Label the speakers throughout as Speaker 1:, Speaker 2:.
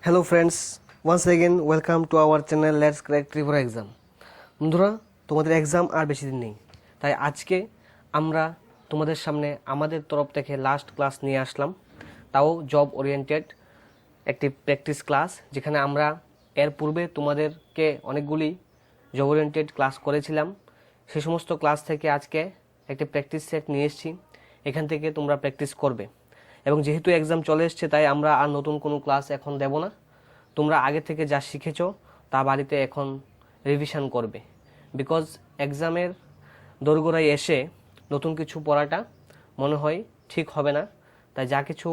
Speaker 1: Hello friends, once again welcome to our channel Let's Crack Trivia Exam. বন্ধুরা, তোমাদের exam আর বেশি দিন নেই, তাই আজকে আমরা তোমাদের সামনে আমাদের তরফ থেকে লাস্ট ক্লাস নিয়ে আসলাম, তাও জব ওরিয়েন্টেড একটি প্র্যাকটিস ক্লাস, যেখানে আমরা এর পূর্বে তোমাদেরকে অনেকগুলি জব ওরিয়েন্টেড ক্লাস করেছিলাম। সেই সমস্ত ক্লাস থেকে আজকে একটি প্র্যাকটিস সেট নিয়ে এসেছি, এখান থেকে তোমরা প্র্যাকটিস করবে। এবং যেহেতু এক্সাম চলে এসছে, তাই আমরা আর নতুন কোনো ক্লাস এখন দেব না। তোমরা আগে থেকে যা শিখেছো তা বাড়িতে এখন রিভিশন করবে, বিকজ এক্সামের দোরগোড়ায় এসে নতুন কিছু পড়াটা মনে হয় ঠিক হবে না। তাই যা কিছু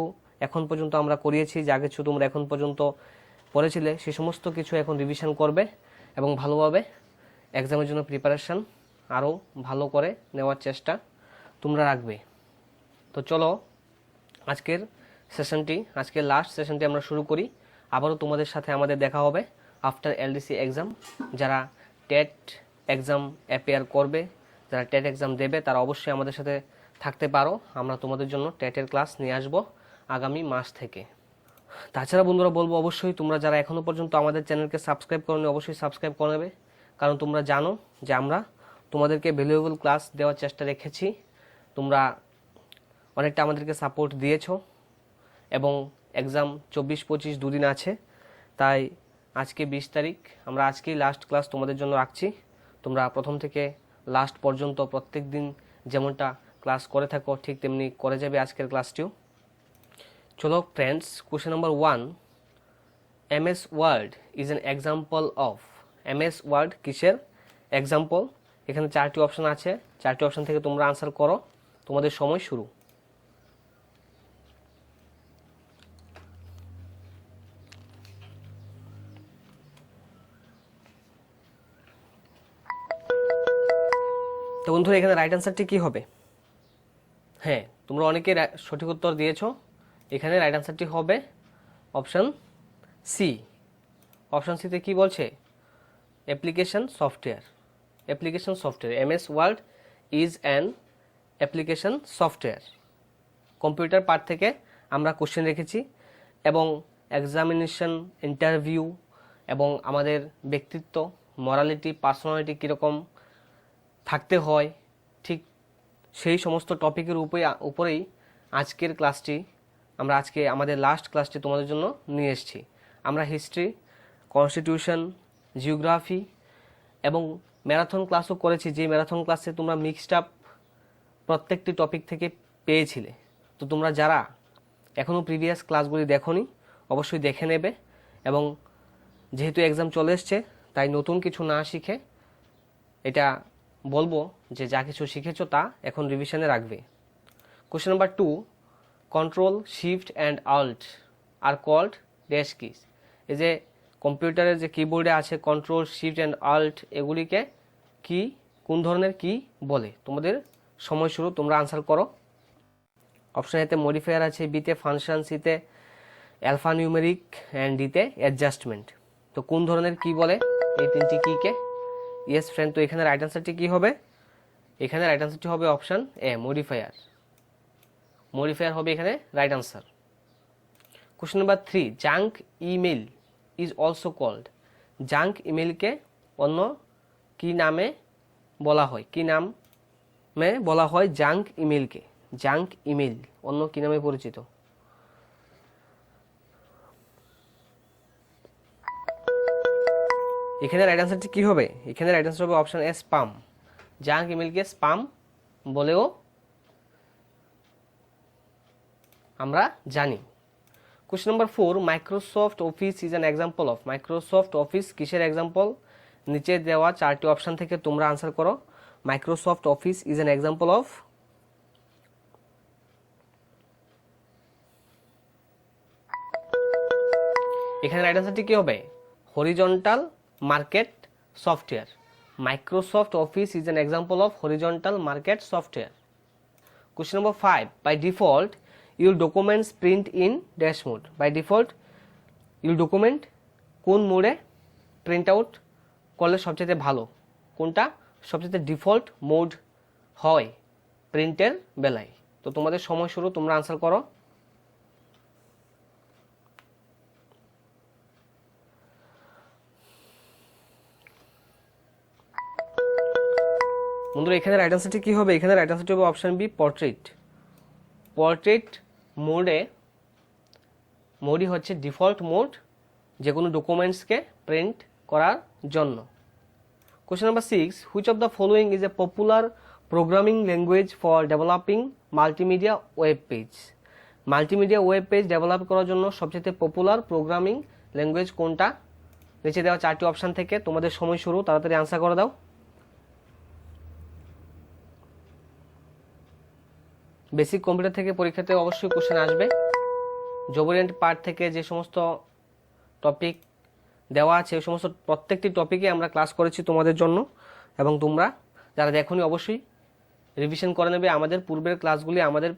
Speaker 1: এখন পর্যন্ত আমরা করিয়েছি, যা কিছু তোমরা এখন পর্যন্ত পড়েছিলে, সে সমস্ত কিছু এখন রিভিশন করবে এবং ভালোভাবে এক্সামের জন্য প্রিপারেশান আরও ভালো করে নেওয়ার চেষ্টা তোমরা রাখবে। তো চলো আজকের লাস্ট সেশনটি আমরা শুরু করি। আবারও তোমাদের সাথে আমাদের দেখা হবে আফটার এলডিসি এক্সাম। যারা টেট এক্সাম অ্যাপিয়ার করবে, যারা টেট এক্সাম দেবে, তারা অবশ্যই আমাদের সাথে থাকতে পারো। আমরা তোমাদের জন্য টেটের ক্লাস নিয়ে আসবো আগামী মাস থেকে। তাছাড়া বন্ধুরা বলবো, অবশ্যই তোমরা যারা এখনও পর্যন্ত আমাদের চ্যানেলকে সাবস্ক্রাইব করোনি, অবশ্যই সাবস্ক্রাইব করে নেবে, কারণ তোমরা জানো যে আমরা তোমাদেরকে ভ্যালুয়েবল ক্লাস দেওয়ার চেষ্টা রেখেছি। তোমরা অনেকটা আমাদেরকে সাপোর্ট দিয়েছো এবং এক্সাম 24-25 দুদিন আছে, তাই আজকে 20 তারিখ, আমরা আজকেই লাস্ট ক্লাস তোমাদের জন্য রাখছি। তোমরা প্রথম থেকে লাস্ট পর্যন্ত প্রত্যেক দিন যেমনটা ক্লাস করে থাকো, ঠিক তেমনি করে যাবে আজকের ক্লাসটিও। চলো friends, question number 1, MS Word is an example of. MS Word কিসের এক্সাম্পল? এখানে 4টি অপশন আছে, 4টি অপশন থেকে তোমরা আনসার করো। তোমাদের সময় শুরু। তো বন্ধুরা, এখানে রাইট অ্যান্সারটি কী হবে? হ্যাঁ, তোমরা অনেকে সঠিক উত্তর দিয়েছো। এখানে রাইট অ্যান্সারটি হবে অপশন সি। অপশন সিতে কি বলছে? Application software. Application software, MS Word is an application software. Computer part থেকে আমরা কোশ্চেন রেখেছি এবং এক্সামিনেশন, ইন্টারভিউ এবং আমাদের ব্যক্তিত্ব, মরালিটি, পার্সোনালিটি কীরকম থাকতে হয়, ঠিক সেই সমস্ত টপিকের উপরেই আজকের ক্লাসটি, আমরা আজকে আমাদের লাস্ট ক্লাসটি তোমাদের জন্য নিয়ে এসেছি। আমরা হিস্ট্রি, কনস্টিটিউশন, জিওগ্রাফি এবং ম্যারাথন ক্লাসও করেছি, যে ম্যারাথন ক্লাসে তোমরা মিক্সড আপ প্রত্যেকটি টপিক থেকে পেয়েছিলে। তো তোমরা যারা এখনও প্রিভিয়াস ক্লাসগুলি দেখোনি, অবশ্যই দেখে নেবে। এবং যেহেতু এক্সাম চলে এসছে, তাই নতুন কিছু না শিখে এটা বলবো যে যা কিছু শিখেছো তা এখন রিভিশনে রাখবে। Question number 2, control, shift and alt are called dash keys. এই যে কম্পিউটারের যে কিবোর্ডে আছে কন্ট্রোল, শিফট অ্যান্ড আল্ট, এগুলিকে কি, কোন ধরনের কি বলে? তোমাদের সময় শুরু, তোমরা আনসার করো। অপশন এতে মডিফায়ার আছে, বিতে ফাংশন, সিতে অ্যালফা নিউমেরিক অ্যান্ড ডিতে অ্যাডজাস্টমেন্ট। তো কোন ধরনের কি বলে এই তিনটি কিকে? ইয়েস ফ্রেন্ড, তো এখানে রাইট আনসারটি কী হবে? এখানে রাইট আনসারটি হবে অপশান এ, মডিফায়ার। মডিফায়ার হবে এখানে right answer. Question number 3, junk email is also called. Junk ইমেলকে অন্য কি নামে বলা হয়? কি নামে বলা হয় জাঙ্ক ইমেলকে? জাঙ্ক ইমেল অন্য কি নামে পরিচিত? এখানে রাইট আনসারটি কী হবে? এখানে রাইট আনসার হবে অপশান এ, স্পাম। জাঙ্ক ইমেলকে স্পাম বলেও আমরা জানি। Question number 4, Microsoft Office is an example of. Microsoft Office কিসের এক্সাম্পল? নিচে দেওয়া 4টি অপশান থেকে তোমরা আনসার করো। Microsoft Office is an example of. এখানে রাইট আনসারটি কী হবে? Horizontal market software. Microsoft Office is an example of horizontal market software. Question number 5, by default your documents print in dash mode. By default your document কোন মোডে print out করলে সবচেয়ে ভালো? কোনটা সবচেয়ে ডিফল্ট মোড হয় প্রিন্টের বেলায়? তো তোমাদের সময় শুরু, তোমরা আনসার করো। বন্ধুরা এখানে রাইট আনসারটি কি হবে? এখানে রাইট আনসারটি হবে অপশন বি, পোর্ট্রেট। পোর্ট্রেট মোডই হচ্ছে ডিফল্ট মোড যে কোনো ডকুমেন্টসকে প্রিন্ট করার জন্য। Question number 6, which of the following is a popular programming language for developing multimedia web page? Multimedia web page develop করার জন্য সবচেয়ে পপুলার প্রোগ্রামিং ল্যাঙ্গুয়েজ কোনটা? নিচে দেওয়া 4টি অপশন থেকে তোমাদের সময় শুরু, তাড়াতাড়ি আনসার করে দাও। বেসিক কম্পিউটার থেকে পরীক্ষাতে অবশ্যই কোশ্চেন আসবে। জবরিয়েন্ট পার্ট থেকে যে সমস্ত টপিক দেওয়া আছে ওই সমস্ত প্রত্যেকটি টপিকে আমরা ক্লাস করেছি তোমাদের জন্য, এবং তোমরা যারা দেখোনি অবশ্যই রিভিশন করে নেবে। আমাদের পূর্বের ক্লাসগুলি আমাদের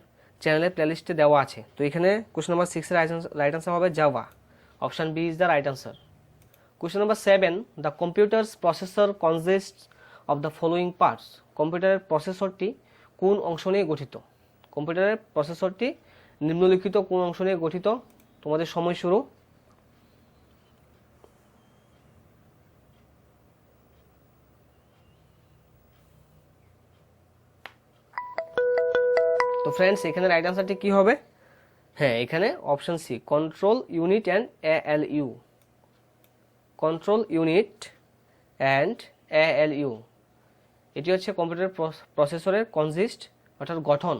Speaker 1: চ্যানেলের প্লেলিস্টে দেওয়া আছে। তো এখানে কোশ্চেন নাম্বার 6 এর রাইট আনসার হবে Java. Option B is the right answer. Question number 7, the computers processor consists of the following parts? কম্পিউটারের প্রসেসরটি কোন অংশ নিয়ে গঠিত? কম্পিউটারের প্রসেসরটি নিম্নলিখিত কোন অংশ নিয়ে গঠিত? তোমাদের সময় শুরু। তো ফ্রেন্ডস এখানে রাইট আনসারটি কি হবে? হ্যাঁ, এখানে option C, control unit and ALU। Control unit and ALU এটি হচ্ছে কম্পিউটার প্রসেসরের কনসিস্ট অর্থাৎ গঠন।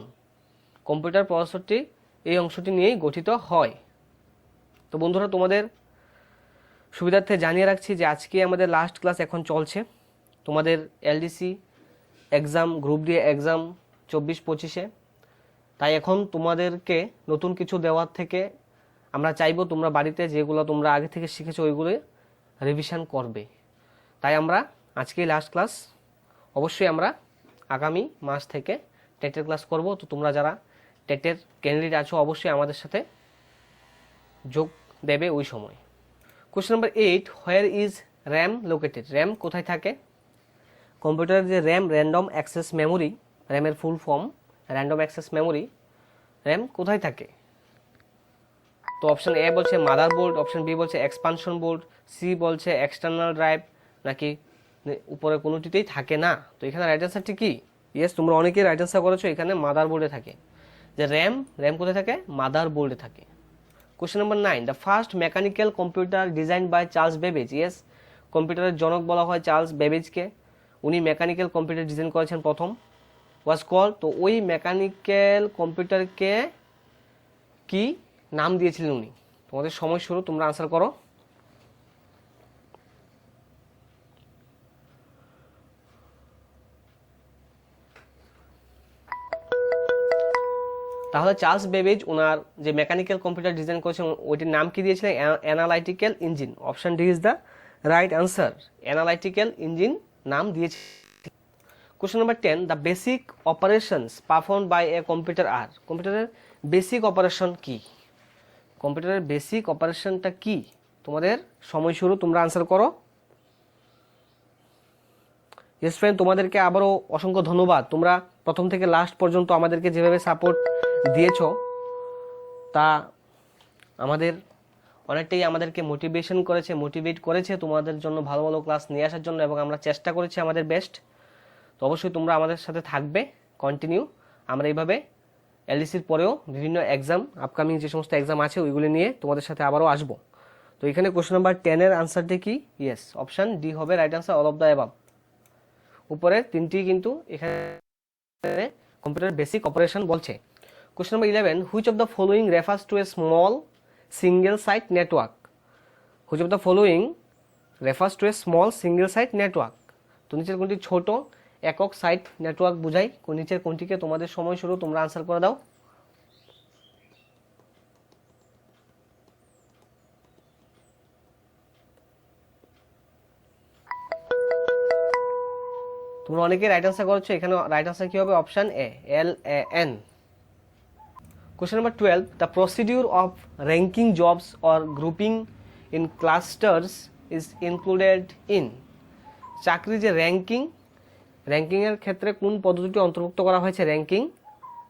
Speaker 1: কম্পিউটার প্রসেসরটি এই অংশটি নিয়েই গঠিত হয়। তো বন্ধুরা তোমাদের সুবিধার্থে জানিয়ে রাখছি যে আজকে আমাদের লাস্ট ক্লাস এখন চলছে। তোমাদের LDC exam, group D exam 24-25-এ। তাই এখন তোমাদেরকে নতুন কিছু দেওয়ার থেকে আমরা চাইবো তোমরা বাড়িতে যেগুলো তোমরা আগে থেকে শিখেছো ওইগুলো রিভিশন করবে। তাই আমরা আজকেই লাস্ট ক্লাস, অবশ্যই আমরা আগামী মাস থেকে টেটের ক্লাস করব। তো তোমরা যারা টেটের ক্যান্ডিডেট আছো অবশ্যই আমাদের সাথে যোগ দেবে ওই সময়। Question number 8, where is RAM located? RAM কোথায় থাকে? কম্পিউটারের যে র্যাম, র্যান্ডম অ্যাক্সেস মেমোরি, র্যামের full form random access memory, RAM কোথায় থাকে? তো অপশন এ বলছে মাদারবোর্ড, অপশন বি বলছে এক্সপানশন বোর্ড, সি বলছে এক্সটার্নাল ড্রাইভ, নাকি উপরে কোনোটিতেই থাকে না। তো এখানে রাইট আনসারটি কি? ইয়েস, তোমরা অনেকেই রাইট আনসার করেছো। এখানে মাদারবোর্ডে থাকে। যে র্যাম কোথায় থাকে? মাদারবোর্ডে থাকে। Question number 9, the first mechanical computer design by Charles Babbage? Yes, কম্পিউটারের জনক বলা হয় চার্লস বেবেজকে। উনি মেকানিক্যাল কম্পিউটার ডিজাইন করেছেন প্রথম। ওয়াজ কল, তো ওই মেকানিক্যাল কম্পিউটারকে কি নাম দিয়েছিলেন উনি? তোমাদের সময় শুরু, তোমরা আনসার করো। তাহলে চার্লস বেবেজ ওনার যে মেকানিক্যাল কম্পিউটার ডিজাইন করেছেন ওইটির নাম কি দিয়েছিলেন? Analytical engine. Option D is the right answer. Analytical engine নাম দিয়েছে। Question number 10, the basic operations perform by a computer are? কম্পিউটারের বেসিক অপারেশন কি? কম্পিউটারের বেসিক অপারেশনটা কি? তোমাদের সময় শুরু, তোমরা আনসার করো। ইয়েস ফ্রেন্ড, তোমাদেরকে আবারও অসংখ্য ধন্যবাদ। তোমরা প্রথম থেকে লাস্ট পর্যন্ত আমাদেরকে যেভাবে সাপোর্ট দিয়েছো তা আমাদের অনেকটাই আমাদেরকে মোটিভেট করেছে তোমাদের জন্য ভালো ভালো ক্লাস নিয়ে আসার জন্য, এবং আমরা চেষ্টা করেছি আমাদের বেস্ট। তো অবশ্যই তোমরা আমাদের সাথে থাকবে কন্টিনিউ। আমরা এইভাবে LDCর পরেও বিভিন্ন এক্সাম, আপকামিং যে সমস্ত এক্সাম আছে ওইগুলি নিয়ে তোমাদের সাথে আবারও আসবো। তো এখানে কোশ্চেন নাম্বার 10 এর আনসারটি কি? ইয়েস, অপশন ডি হবে right answer, all of the above. উপরে তিনটি কিন্তু এখানে কম্পিউটার বেসিক অপারেশন বলছে। Question number 11, which of the following refers to a small single site network? Which of the following refers to a small single site network? তো নিচের কোনটি ছোট একক সাইট নেটওয়ার্ক বোঝায়? নিচের কোনটিকে? তোমাদের সময় শুরু, তোমরা আনসার করে দাও। তোমরা অনেকে রাইট আনসার করেছো। এখানে রাইট আনসার কি হবে? Option A, LAN। Question number 12, the procedure of ranking jobs or grouping in clusters is included in? চাকরি যে র্যাঙ্কিংয়ের ক্ষেত্রে কোন পদ্ধতিটি অন্তর্ভুক্ত করা হয়েছে? র্যাঙ্কিং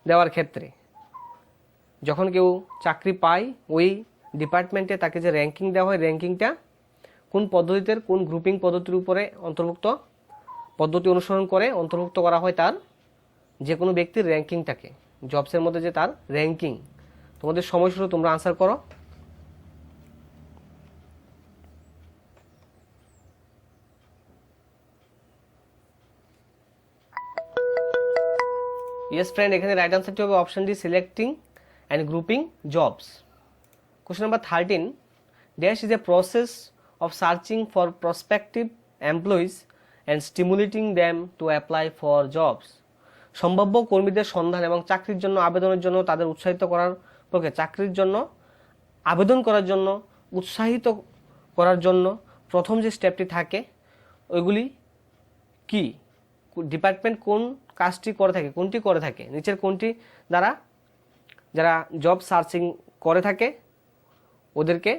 Speaker 1: দেওয়ার ক্ষেত্রে যখন কেউ চাকরি পায় ওই ডিপার্টমেন্টে তাকে যে র্যাঙ্কিং দেওয়া হয়, র্যাঙ্কিংটা কোন পদ্ধতিতে, কোন গ্রুপিং পদ্ধতির উপরে অন্তর্ভুক্ত? পদ্ধতি অনুসরণ করে অন্তর্ভুক্ত করা হয় তার যে কোনো ব্যক্তির র্যাঙ্কিংটাকে, জবসের মধ্যে যে তার র্যাঙ্কিং। তোমাদের সময় শুরু, তোমরা আনসার করো। ইয়েস ফ্রেন্ড, এখানে রাইট আনসারটি হবে option D, selecting and grouping jobs. Question number 13, dash is a process of searching for prospective employees and stimulating them to apply for jobs. সম্ভাব্য কর্মীদের সন্ধান এবং চাকরির জন্য আবেদনের জন্য তাদের উৎসাহিত করার প্রক্রিয়া। চাকরির জন্য আবেদন করার জন্য উৎসাহিত করার জন্য প্রথম যে স্টেপটি থাকে ওইগুলি কি, ডিপার্টমেন্ট কোন কাজটি করে থাকে, কোনটি করে থাকে, নিচের কোনটি দ্বারা যারা জব সার্চিং করে থাকে ওদেরকে,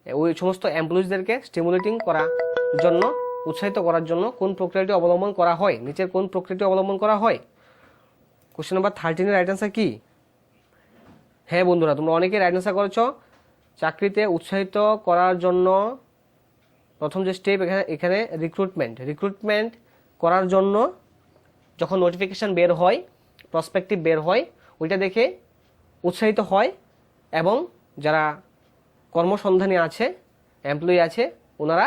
Speaker 1: ওই সমস্ত এমপ্লয়িজদেরকে স্টিমুলেটিং করার জন্য, উৎসাহিত করার জন্য কোন প্রক্রিয়াটি অবলম্বন করা হয়, নিচের কোন প্রক্রিয়াটি অবলম্বন করা হয়। কোশ্চেন নাম্বার 13 রাইট আনসার কি? হ্যাঁ বন্ধুরা, তোমরা অনেকে রাইট আনসার করেছো। চাকরিতে উৎসাহিত করার জন্য প্রথম যে স্টেপ এখানে রিক্রুটমেন্ট করার জন্য যখন নোটিফিকেশান বের হয়, প্রসপেক্টিভ বের হয়, ওইটা দেখে উৎসাহিত হয় এবং যারা কর্মসন্ধানী আছে, এমপ্লয়ি আছে, ওনারা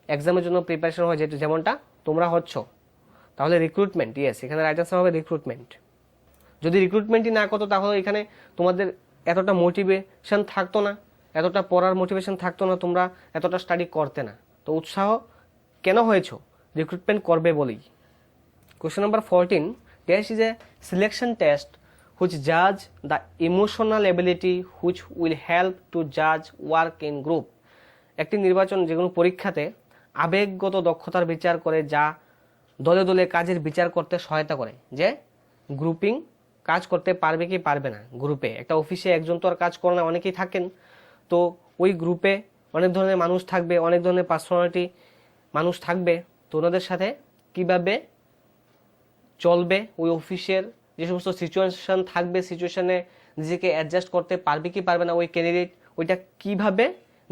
Speaker 1: এক্সামের জন্য প্রিপারেশন হয়, যেমনটা তোমরা হচ্ছ। তাহলে রিক্রুটমেন্ট, ইয়েস, এখানে রাইট আনসার হবে রিক্রুটমেন্ট। যদি রিক্রুটমেন্টই না করতো তাহলে এখানে তোমাদের এতটা মোটিভেশন থাকতো না, এতটা পড়ার মোটিভেশন থাকতো না, তোমরা এতটা স্টাডি করতে না। তো উৎসাহ কেন হয়েছ? রিক্রুটমেন্ট করবে বলেই। Question number 14, dash is a selection test which জাজ the emotional ability which will help to জাজ ওয়ার্ক ইন গ্রুপ। একটি নির্বাচন যে কোনো পরীক্ষাতে আবেগগত দক্ষতার বিচার করে, যা দলে দলে কাজের বিচার করতে সহায়তা করে, যে গ্রুপিং কাজ করতে পারবে কি পারবে না। গ্রুপে একটা অফিসে একজন তো আর কাজ করে না, অনেকেই থাকেন, তো ওই গ্রুপে অনেক ধরনের মানুষ থাকবে, অনেক ধরনের পার্সোনালিটি মানুষ থাকবে, তো ওনাদের সাথে কিভাবে চলবে, ওই অফিসের যে সমস্ত সিচুয়েশন থাকবে, সিচুয়েশনে নিজেকে অ্যাডজাস্ট করতে পারবে কি পারবে না ওই ক্যান্ডিডেট, ওইটা কিভাবে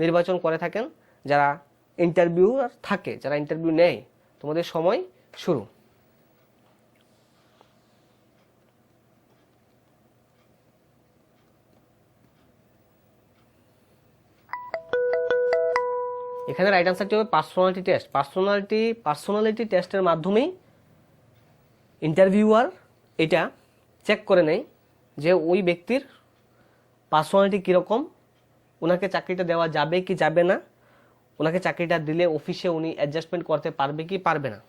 Speaker 1: নির্বাচন করে থাকেন যারা ইন্টারভিউয়ার থাকে, যারা ইন্টারভিউ নেয়। তোমাদের সময় শুরু। এখানে রাইট আনসারটি হবে পার্সোনালিটি টেস্ট। পার্সোনালিটি টেস্টের মাধ্যমেই ইন্টারভিউয়ার এটা চেক করে নেয় যে ওই ব্যক্তির পার্সোনালিটি কীরকম, ওনাকে চাকরিটা দেওয়া যাবে কি যাবে না, ওনাকে চাকরিটা দিলে অফিসে উনি অ্যাডজাস্টমেন্ট করতে পারবে কি পারবে না।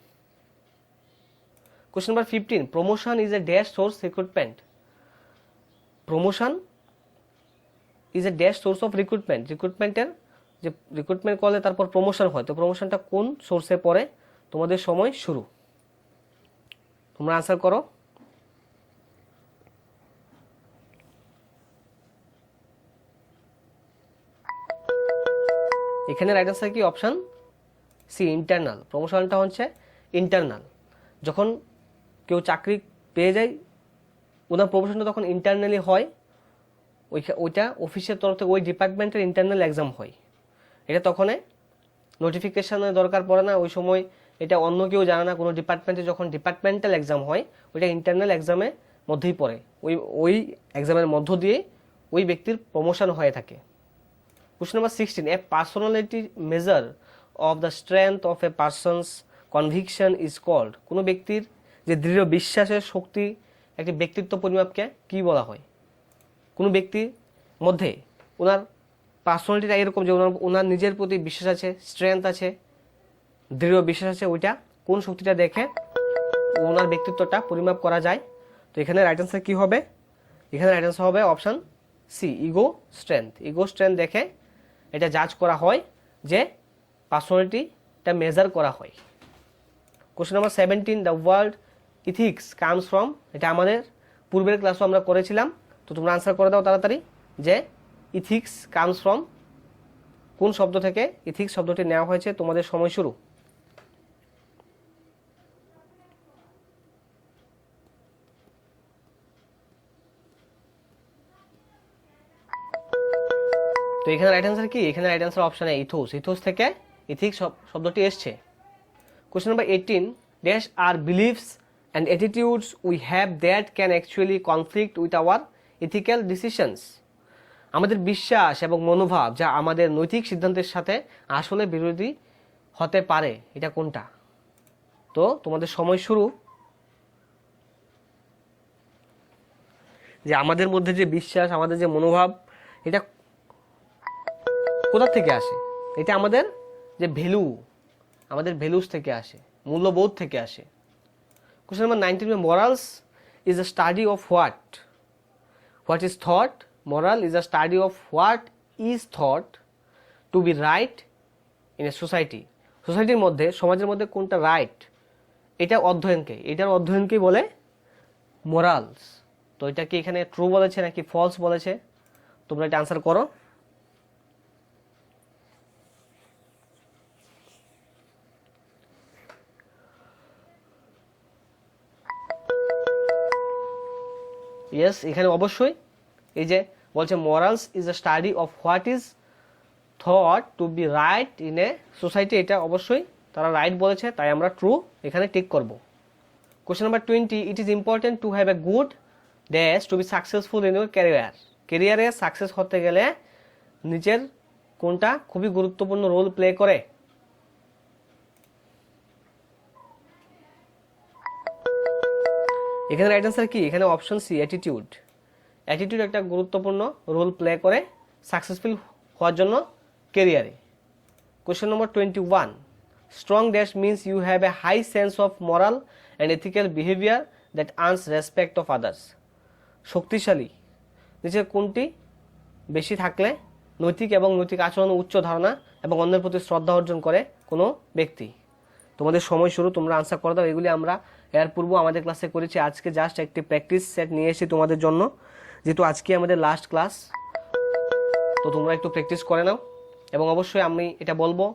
Speaker 1: Question number 15, promotion is a dash source recruitment. Promotion is a dash source of recruitment. রিক্রুটমেন্টের যে রিক্রুটমেন্ট করলে তারপর প্রমোশন হয়, তো প্রমোশনটা কোন সোর্সে পড়ে? তোমাদের সময় শুরু, তোমরা আনসার করো। এখানে রাইট আনসার কি? Option C, internal. প্রমোশনটা হচ্ছে ইন্টারনাল। যখন কেউ চাকরি পেয়ে যায়, ওনার প্রমোশনটা তখন ইন্টারনালি হয়, ওইটা অফিসের তরফ থেকে ওই ডিপার্টমেন্টের ইন্টারনাল এক্সাম হয়। এটা তখন নোটিফিকেশনের দরকার পড়ে না, ওই সময় এটা অন্য কেউ জানে না। কোনো ডিপার্টমেন্টে যখন ডিপার্টমেন্টাল এক্সাম হয়, ওইটা ইন্টারনাল এক্সামের মধ্যেই পড়ে, ওই এক্সামের মধ্য দিয়ে ওই ব্যক্তির প্রমোশন হয়ে থাকে। Question number 16, a personality measure of the strength of a person's conviction is called. কোনো ব্যক্তির যে দৃঢ় বিশ্বাসের শক্তি, একটি ব্যক্তিত্ব পরিমাপকে কি বলা হয়? কোনো ব্যক্তির মধ্যে ওনার পার্সোনালিটিটা এরকম যে ওনার নিজের প্রতি বিশ্বাস আছে, স্ট্রেংথ আছে, দৃঢ় বিশ্বাস আছে, ওইটা কোন শক্তিটা দেখে ওনার ব্যক্তিত্বটা পরিমাপ করা যায়? তো এখানে রাইট আনসার কি হবে? এখানে রাইট আনসার হবে option C, ego strength. Ego strength দেখে এটা জাজ করা হয়, যে পার্সোনালিটিটা মেজার করা হয়। Question number 17, the word ethics comes from. এটা আমাদের পূর্বের ক্লাসও আমরা করেছিলাম, তো তোমরা আনসার করে দাও তাড়াতাড়ি, যে ইথিক্স কামস ফ্রম কোন শব্দ থেকে ইথিক্স শব্দটি নেওয়া হয়েছে? তোমাদের সময় শুরু। তো এখানে রাইট অ্যান্সার কি? এখানে right answer option A, ethos. Ethos থেকে ইথিক্স শব্দটি এসছে। Question number 18. Dash are beliefs and attitudes we have that can actually conflict with our ethical decisions. আমাদের বিশ্বাস এবং মনোভাব যা আমাদের নৈতিক সিদ্ধান্তের সাথে আসলে বিরোধী হতে পারে, এটা কোনটা? তো তোমাদের সময় শুরু। যে আমাদের মধ্যে যে বিশ্বাস, আমাদের যে মনোভাব, এটা কোথা থেকে আসে? এটা আমাদের যে ভ্যালু, আমাদের ভ্যালুস থেকে আসে, মূল্যবোধ থেকে আসে। Question number 19, morals is a study of what is thought. Moral is a study of what is thought to be right in a society. সোসাইটির মধ্যে, সমাজের মধ্যে কোনটা রাইট, এটার অধ্যয়নকেই বলে মোরালস। তো এটা কি এখানে ট্রু বলেছে নাকি ফলস বলেছে? তোমরা এটা আনসার করো। ইয়েস, এখানে অবশ্যই এই যে বলছে morals is a study of what is thought to be right in a society, এটা অবশ্যই তারা রাইট বলেছে, তাই আমরা ট্রু এখানে টিক করব। Question number 20, it is important to have a good dash to be successful in your ক্যারিয়ারে success হতে গেলে নিচের কোনটা খুবই গুরুত্বপূর্ণ রোল প্লে করে? এখানে রাইট আনসার কি? এখানে অপশন সি, অ্যাটিটিউড। অ্যাটিটিউড একটা গুরুত্বপূর্ণ রোল প্লে করে সাকসেসফুল হওয়ার জন্য ক্যারিয়ারে। Question number 21, strong dash means you have a high sense of moral and ethical behaviour that earns respect of others. শক্তিশালী নিচের কোনটি বেশি থাকলে নৈতিক আচরণ, উচ্চ ধারণা এবং অন্যের প্রতি শ্রদ্ধা অর্জন করে কোনো ব্যক্তি? তোমাদের সময় শুরু, তোমরা আনসার করে দাও। এগুলি আমরা এর পূর্ব আমাদের ক্লাসে করেছি, আজকে জাস্ট একটি প্র্যাকটিস সেট নিয়ে এসেছি তোমাদের জন্য, যেহেতু আজকে আমাদের লাস্ট ক্লাস। তো তোমরা একটু প্র্যাকটিস করে নাও, এবং অবশ্যই আমি এটা বলবো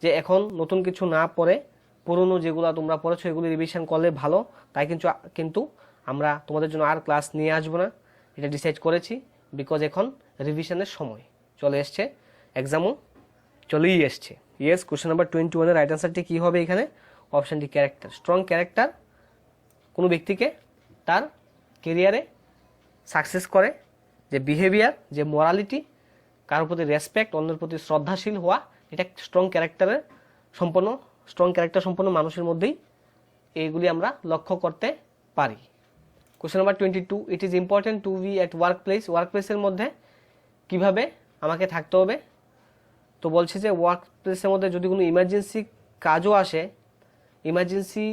Speaker 1: যে এখন নতুন কিছু না পড়ে পুরনো যেগুলো তোমরা পড়েছো এগুলি রিভিশন করলে ভালো। তাই কিন্তু আমরা তোমাদের জন্য আর ক্লাস নিয়ে আসবো না, এটা ডিসাইড করেছি, বিকজ এখন রিভিশনের সময় চলে এসছে, এক্সামও চলেই এসছে। ইয়েস, কোশ্চেন নাম্বার 21 রাইট আনসারটি কী হবে এখানে? অপশানটি ক্যারেক্টার। স্ট্রং ক্যারেক্টার কোনো ব্যক্তিকে তার কেরিয়ারে সাকসেস করে, যে বিহেভিয়ার, যে মোরালিটি, কারোর প্রতি রেসপেক্ট, অন্যের প্রতি শ্রদ্ধাশীল হওয়া, এটা স্ট্রং ক্যারেক্টার সম্পন্ন মানুষের মধ্যেই এইগুলি আমরা লক্ষ্য করতে পারি। Question number 22, it is important to be at ওয়ার্কপ্লেসের মধ্যে কিভাবে আমাকে থাকতে হবে? তো বলছে যে ওয়ার্কপ্লেসের মধ্যে যদি কোনো ইমার্জেন্সি কাজও আসে, ইমার্জেন্সি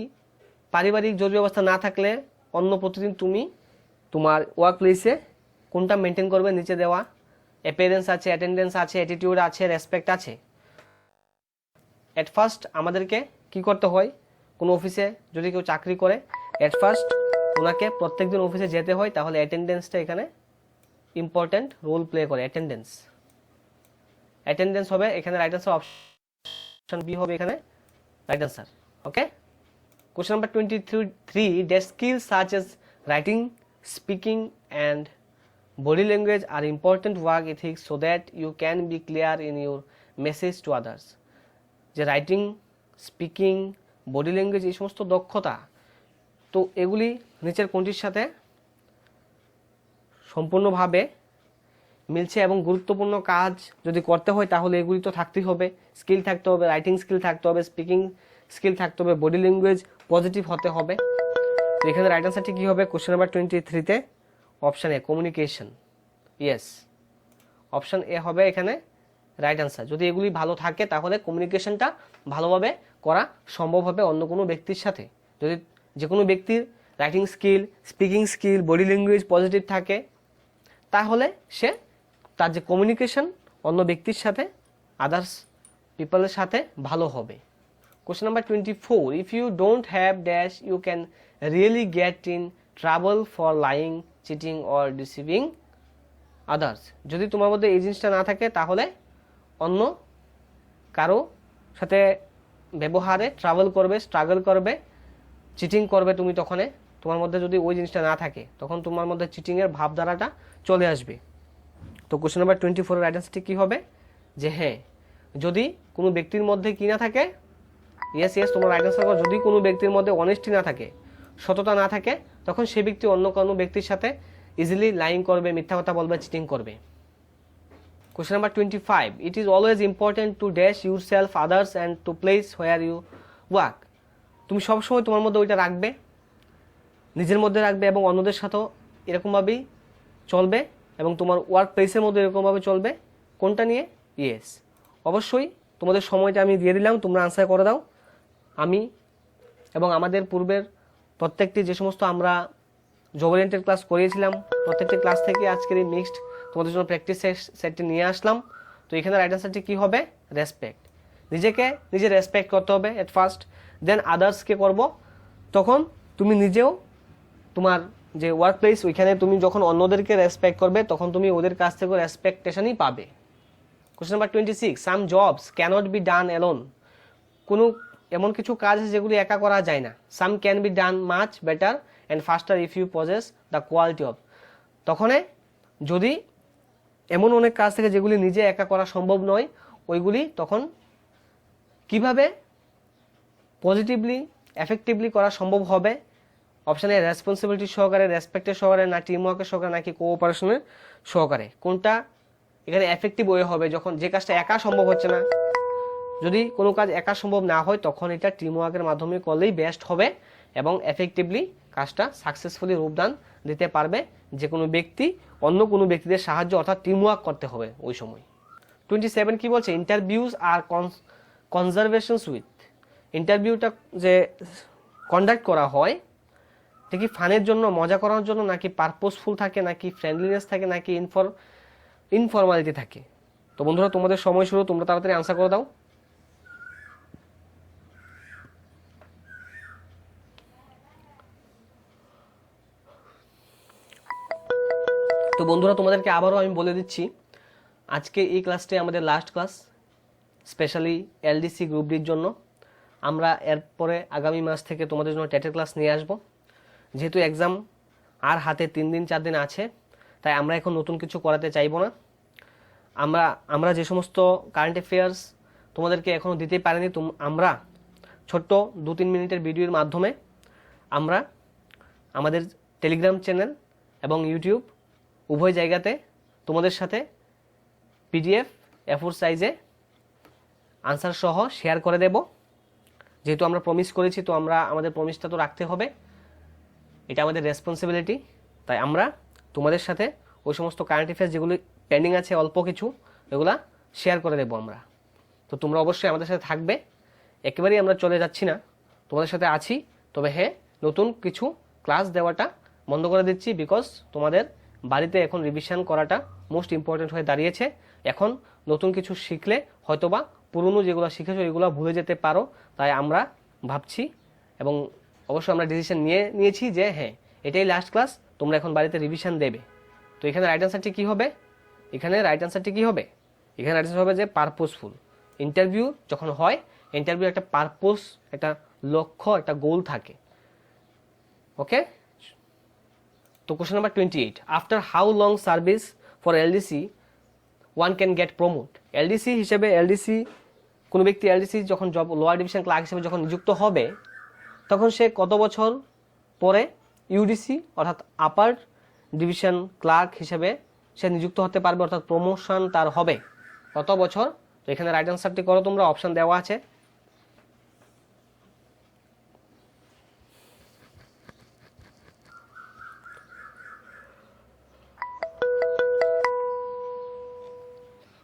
Speaker 1: পারিবারিক জরুরি অবস্থা না থাকলে অন্য প্রতিদিন তুমি তোমার ওয়ার্কপ্লেসে কোনটা মেনটেন করবে? নিচে দেওয়া অ্যাপিয়ারেন্স আছে, অ্যাটেন্ডেন্স আছে, অ্যাটিটিউড আছে, রেসপেক্ট আছে। অ্যাট ফার্স্ট আমাদেরকে কি করতে হয়? কোনো অফিসে যদি কেউ চাকরি করে, অ্যাট ফার্স্ট ওনাকে প্রত্যেকদিন অফিসে যেতে হয়, তাহলে অ্যাটেন্ডেন্সটা এখানে ইম্পর্ট্যান্ট রোল প্লে করে। অ্যাটেন্ডেন্স হবে এখানে রাইট আনসার, অপশন বি হবে এখানে right answer. Okay, question number 23, the skills such as writing, speaking and body language are important work ethics so that you can be clear in your message to others. যে writing, speaking, body language, এই সমস্ত দক্ষতা, তো এগুলি নিচের কোনটির সাথে সম্পূর্ণভাবে মিলছে? এবং গুরুত্বপূর্ণ কাজ যদি করতে হয় তাহলে এগুলি তো থাকতেই হবে। স্কিল থাকতে হবে, রাইটিং স্কিল থাকতে হবে, স্পিকিং স্কিল থাকতে হবে, বডি ল্যাঙ্গুয়েজ পজিটিভ হতে হবে। তো এখানে রাইট আনসারটি কী হবে? কোশ্চেন নাম্বার 23-তে option A, communication. Yes, option A হবে এখানে রাইট আনসার। যদি এগুলি ভালো থাকে তাহলে কমিউনিকেশনটা ভালোভাবে করা সম্ভব হবে অন্য কোনো ব্যক্তির সাথে। যদি যে কোনো ব্যক্তির writing skill, speaking skill, body language positive থাকে, তাহলে সে তার যে কমিউনিকেশন অন্য ব্যক্তির সাথে, আদার্স পিপলের সাথে ভালো হবে। Question number 24, if you don't have dash you can really get in trouble for lying, cheating or deceiving others. যদি তোমার মধ্যে এই জিনিসটা না থাকে তাহলে অন্য কারো সাথে ব্যবহারে ট্রাভেল করবে, স্ট্রাগল করবে, চিটিং করবে তুমি। তখন তোমার মধ্যে যদি ওই জিনিসটা না থাকে তখন তোমার মধ্যে চিটিংয়ের ভাবধারাটা চলে আসবে। তো কোশ্চেন নাম্বার 24 রাইট আনসারটি কী হবে? যে হ্যাঁ, যদি কোনো ব্যক্তির মধ্যে কি না থাকে, ইয়েস ইয়েস, তোমরা রাইট আনসার করো। যদি কোনো ব্যক্তির মধ্যে অনেস্টি না থাকে, সততা না থাকে, তখন সেই ব্যক্তি অন্য কোনো ব্যক্তির সাথে ইজিলি লাইং করবে, মিথ্যা কথা বলবে, চিটিং করবে। Question number 25, it is always important to dash your self others and to place where you work. তুমি সবসময় তোমার মধ্যে ওইটা রাখবে, নিজের মধ্যে রাখবে এবং অন্যদের সাথেও এরকমভাবেই চলবে, এবং তোমার ওয়ার্ক প্লেসের মধ্যে এরকমভাবে চলবে। কোনটা নিয়ে? ইয়েস, অবশ্যই তোমাদের সময়টা আমি দিয়ে দিলাম, তোমরা আনসার করে দাও। আমি এবং আমাদের পূর্বের প্রত্যেকটি যে সমস্ত আমরা জব ওরিয়েন্টেড ক্লাস করিয়েছিলাম, প্রত্যেকটি ক্লাস থেকে আজকের এই মিক্সড তোমাদের জন্য প্র্যাকটিস সেটটি নিয়ে আসলাম। তো এখানে রাইট আনসারটি কী হবে? রেসপেক্ট। নিজেকে নিজে রেসপেক্ট করতে হবে এট ফার্স্ট, দেন আদার্সকে করব। তখন তুমি নিজেও তোমার যে ওয়ার্ক প্লেস, ওইখানে তুমি যখন অন্যদেরকে রেসপেক্ট করবে, তখন তুমি ওদের কাছ থেকে রেসপেকটেশনই পাবে। Question number 26, some jobs cannot be done alone. কোনো এমন কিছু কাজ আছে যেগুলি একা করা যায় না। Some can be done much better and faster if you possess the quality of. তখন যদি এমন অনেক কাজ থাকে যেগুলি নিজে একা করা সম্ভব নয়, ওইগুলি তখন কিভাবে পজিটিভলি এফেক্টিভলি করা সম্ভব হবে? অপশানে রেসপন্সিবিলিটি সহকারে, রেসপেক্টের সহকারে, না টিম ওয়ার্কের সহকারে, নাকি কোঅপারেশনের সহকারে। কোনটা এখানে এফেক্টিভ ওয়ে হবে? যখন যে কাজটা একা সম্ভব হচ্ছে না, যদি কোনো কাজ একা সম্ভব না হয়, তখন এটা টিম ওয়ার্কের মাধ্যমে করলেই বেস্ট হবে এবং এফেক্টিভলি কাজটা সাকসেসফুলি রূপদান দিতে পারবে যে কোনো ব্যক্তি অন্য কোনো ব্যক্তিদের সাহায্য, অর্থাৎ টিম ওয়ার্ক করতে হবে ওই সময়। 27 কি বলছে? ইন্টারভিউজ আর কনজারভেশনস উইথ। ইন্টারভিউটা যে কন্ডাক্ট করা হয়, এটা কি ফানের জন্য, মজা করার জন্য, নাকি পারপোজফুল থাকে, নাকি ফ্রেন্ডলিনেস থাকে, নাকি ইনফরমালিটি থাকে? তো বন্ধুরা, তোমাদের সময় শুরু, তোমরা তাড়াতাড়ি আনসার করে দাও। তো বন্ধুরা, তোমাদেরকে আবারও আমি বলে দিচ্ছি, আজকে এই ক্লাসটাই আমাদের last class, specially LDC group ডির জন্য। আমরা এরপরে আগামী মাস থেকে তোমাদের জন্য টেটের ক্লাস নিয়ে আসব। যেহেতু এক্সাম আর হাতে 3 দিন 4 দিন আছে, তাই আমরা এখন নতুন কিছু করাতে চাইবো না। আমরা যে সমস্ত কারেন্ট অ্যাফেয়ার্স তোমাদেরকে এখনও দিতেই পারিনি, আমরা ছোট্ট 2-3 মিনিটের ভিডিওর মাধ্যমে আমরা আমাদের টেলিগ্রাম চ্যানেল এবং ইউটিউব উভয় জায়গাতে তোমাদের সাথে পিডিএফ A4 সাইজে আনসার সহ শেয়ার করে দেব। যেহেতু আমরা প্রমিস করেছি, তো আমরা আমাদের প্রমিসটা তো রাখতে হবে, এটা আমাদের রেসপন্সিবিলিটি। তাই আমরা তোমাদের সাথে ওই সমস্ত কারেন্ট অ্যাফেয়ার্স যেগুলো পেন্ডিং আছে অল্প কিছু, এগুলা শেয়ার করে দেবো আমরা। তো তোমরা অবশ্যই আমাদের সাথে থাকবে, একেবারেই আমরা চলে যাচ্ছি না, তোমাদের সাথে আছি। তবে হ্যাঁ, নতুন কিছু ক্লাস দেওয়াটা বন্ধ করে দিচ্ছি, বিকজ তোমাদের বাড়িতে এখন রিভিশন করাটা মোস্ট ইম্পর্টেন্ট হয়ে দাঁড়িয়েছে। এখন নতুন কিছু শিখলে হয়তোবা পুরনো যেগুলো শিখেছো এগুলো ভুলে যেতে পারো। তাই আমরা ভাবছি এবং অবশ্যই আমরা ডিসিশন নিয়েছি যে হ্যাঁ, এটাই লাস্ট ক্লাস, তোমরা এখন বাড়িতে রিভিশন দেবে। তো এখানে রাইট আনসারটি কী হবে? এখানে রাইট আনসারটি কী হবে? এখানে রাইট আনসার হবে যে পারপোজফুল। ইন্টারভিউ যখন হয়, ইন্টারভিউ একটা পারপোজ, একটা লক্ষ্য, একটা গোল থাকে। ওকে, তো question number 28, after how long service for LDC one can get promote. LDC হিসেবে কোনো ব্যক্তি এলডিসি যখন জব লোয়ার ডিভিশন ক্লার্ক হিসেবে যখন নিযুক্ত হবে, তখন সে কত বছর পরে ইউডিসি অর্থাৎ আপার ডিভিশন ক্লার্ক হিসেবে সে নিযুক্ত হতে পারবে, অর্থাৎ প্রমোশন তার হবে কত বছর? তো এখানে রাইট আনসারটি করো তোমরা, অপশন দেওয়া আছে।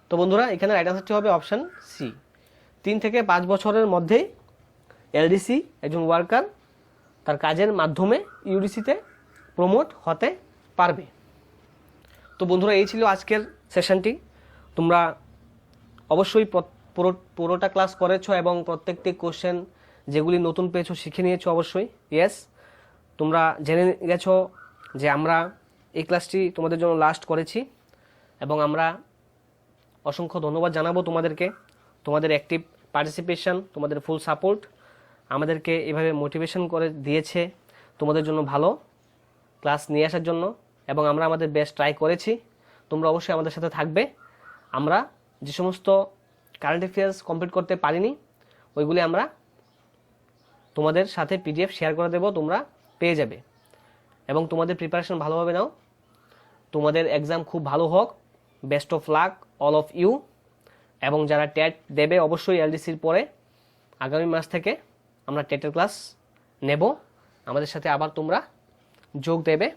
Speaker 1: তো বন্ধুরা, এখানে রাইট আনসারটি হবে অপশন সি, 3 থেকে 5 বছরের মধ্যেই এলডিসি একজন ওয়ার্কার তার কাজের মাধ্যমে ইউডিসিতে প্রমোট হতে পারবে। তো বন্ধুরা, এই ছিল আজকের সেশনটি। তোমরা অবশ্যই পুরোটা ক্লাস করেছো এবং প্রত্যেকটি কোশ্চেন যেগুলি নতুন পেয়েছো শিখে নিয়েছো অবশ্যই। ইয়েস, তোমরা জেনে গেছো যে আমরা এই ক্লাসটি তোমাদের জন্য লাস্ট করেছি এবং আমরা অসংখ্য ধন্যবাদ জানাবো তোমাদেরকে, তোমাদের অ্যাক্টিভ পার্টিসিপেশন, তোমাদের ফুল সাপোর্ট আমাদেরকে এভাবে মোটিভেশন করে দিয়েছে তোমাদের জন্য ভালো ক্লাস নিয়ে আসার জন্য, এবং আমরা আমাদের বেস্ট ট্রাই করেছি। তোমরা অবশ্যই আমাদের সাথে থাকবে। আমরা যে সমস্ত কারেন্ট অ্যাফেয়ার্স কমপ্লিট করতে পারিনি, ওইগুলি আমরা তোমাদের সাথে পিডিএফ শেয়ার করে দেবো, তোমরা পেয়ে যাবে। এবং তোমাদের প্রিপারেশন ভালোভাবে নাও, তোমাদের এক্সাম খুব ভালো হোক। Best of luck all of you. এবং যারা টেট দেবে অবশ্যই এলডিসির পরে আগামী মাস থেকে আমরা টেটের ক্লাস নেব, আমাদের সাথে আবার তোমরা যোগ দেবে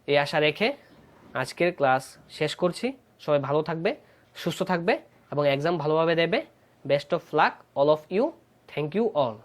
Speaker 1: এই আশা রেখে আজকের ক্লাস শেষ করছি। সবাই ভালো থাকবে, সুস্থ থাকবে এবং এক্সাম ভালোভাবে দেবে। Best of luck all of you. Thank you all.